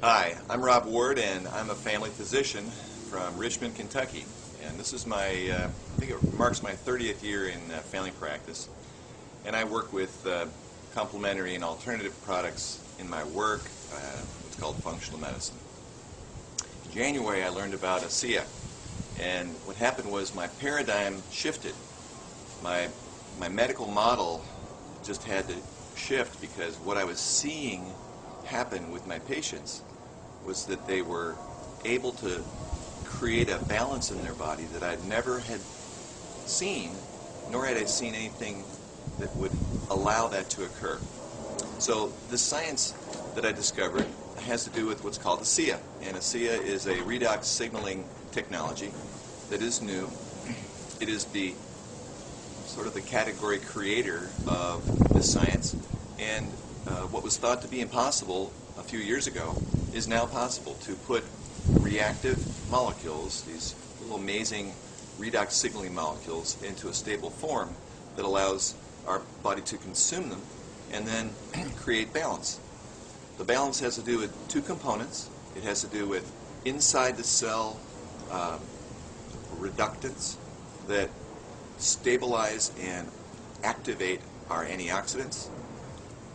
Hi, I'm Rob Ward, and I'm a family physician from Richmond, Kentucky. And this is my, I think it marks my 30th year in family practice. And I work with complementary and alternative products in my work, what's called functional medicine. In January, I learned about ASEA. And what happened was my paradigm shifted. My medical model just had to shift because what I was seeing happen with my patients was that they were able to create a balance in their body that I'd never had seen, nor had I seen anything that would allow that to occur. So the science that I discovered has to do with what's called ASEA. And ASEA is a redox signaling technology that is new. It is the sort of the category creator of this science, and what was thought to be impossible a few years ago is now possible, to put reactive molecules, these little amazing redox signaling molecules, into a stable form that allows our body to consume them and then create balance. The balance has to do with two components. It has to do with inside the cell reductants that stabilize and activate our antioxidants.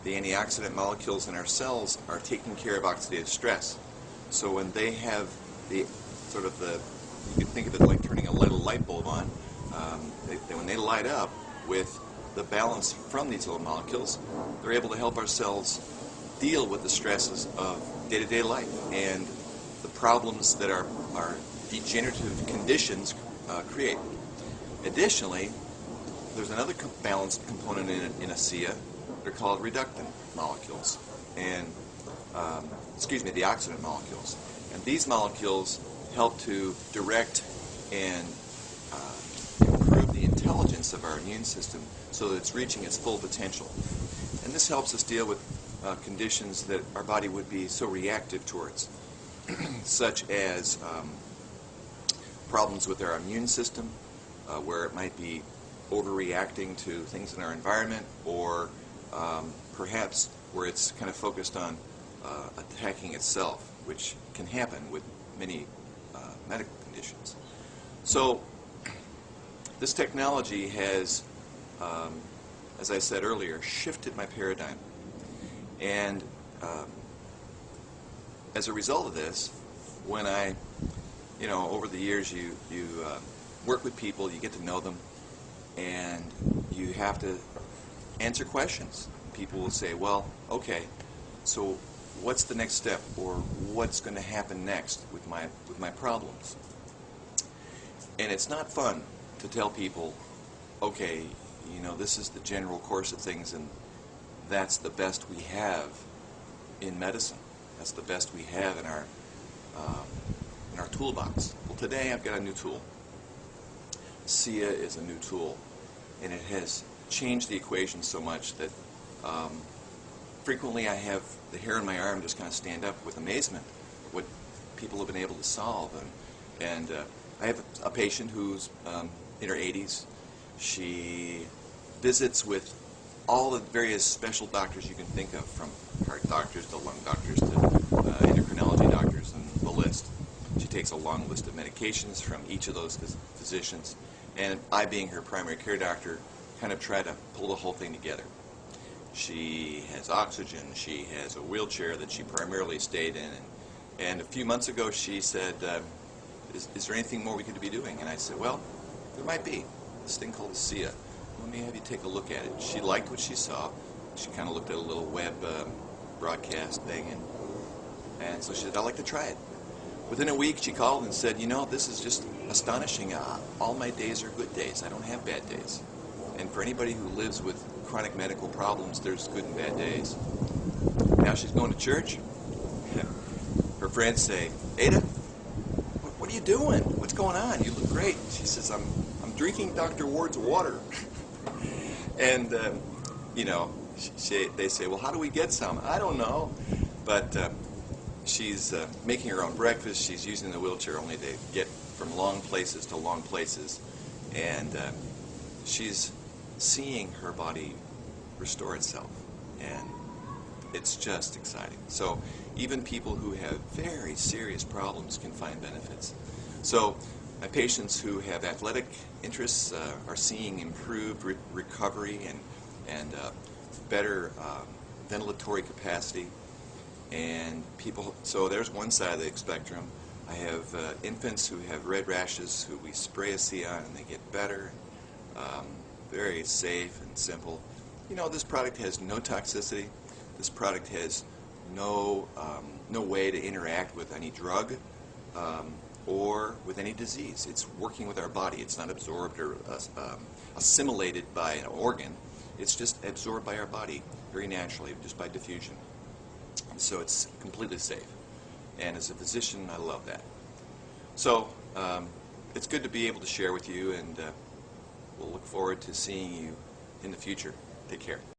The antioxidant molecules in our cells are taking care of oxidative stress. So when they have the sort of the, you can think of it like turning a little light bulb on, when they light up with the balance from these little molecules, they're able to help our cells deal with the stresses of day-to-day life and the problems that our degenerative conditions create. Additionally, there's another balanced component in ASEA. They're called reductant molecules, and the oxidant molecules. And these molecules help to direct and improve the intelligence of our immune system so that it's reaching its full potential. And this helps us deal with conditions that our body would be so reactive towards, such as problems with our immune system, where it might be overreacting to things in our environment, or perhaps where it's kind of focused on attacking itself, which can happen with many medical conditions. So this technology has, as I said earlier, shifted my paradigm. And as a result of this, when I, over the years you work with people, you get to know them, and you have to answer questions. People will say, well, okay, so what's the next step, or what's going to happen next with my problems? And it's not fun to tell people, okay, this is the general course of things, and that's the best we have in medicine. That's the best we have in our toolbox. Well, today I've got a new tool. ASEA is a new tool, and it has changed the equation so much that frequently I have the hair on my arm just kind of stand up with amazement at what people have been able to solve. And I have a patient who's in her 80s. She visits with all the various special doctors you can think of, from heart doctors to lung doctors to endocrinology doctors, and the list. She takes a long list of medications from each of those physicians, and I, being her primary care doctor, kind of try to pull the whole thing together. She has oxygen, she has a wheelchair that she primarily stayed in, and a few months ago she said, is there anything more we could be doing? And I said, well, there might be. This thing called ASEA. Let me have you take a look at it. She liked what she saw. She kind of looked at a little web broadcast thing, and so she said, I'd like to try it. Within a week she called and said, this is just astonishing. All my days are good days. I don't have bad days. And for anybody who lives with chronic medical problems, there's good and bad days. Now she's going to church. Her friends say, Ada, what are you doing? What's going on? You look great. She says, I'm drinking Dr. Ward's water. And, they say, well, how do we get some? I don't know. But she's making her own breakfast. She's using the wheelchair only to get from long places to long places. And she's seeing her body restore itself. And it's just exciting. So even people who have very serious problems can find benefits. So my patients who have athletic interests are seeing improved recovery and better ventilatory capacity. And people, so there's one side of the spectrum. I have infants who have red rashes who we spray ASEA on and they get better. Very safe and simple. You know, this product has no toxicity. This product has no way to interact with any drug or with any disease. It's working with our body. It's not absorbed or assimilated by an organ. It's just absorbed by our body very naturally, just by diffusion. So it's completely safe. And as a physician, I love that. So it's good to be able to share with you, and we'll look forward to seeing you in the future. Take care.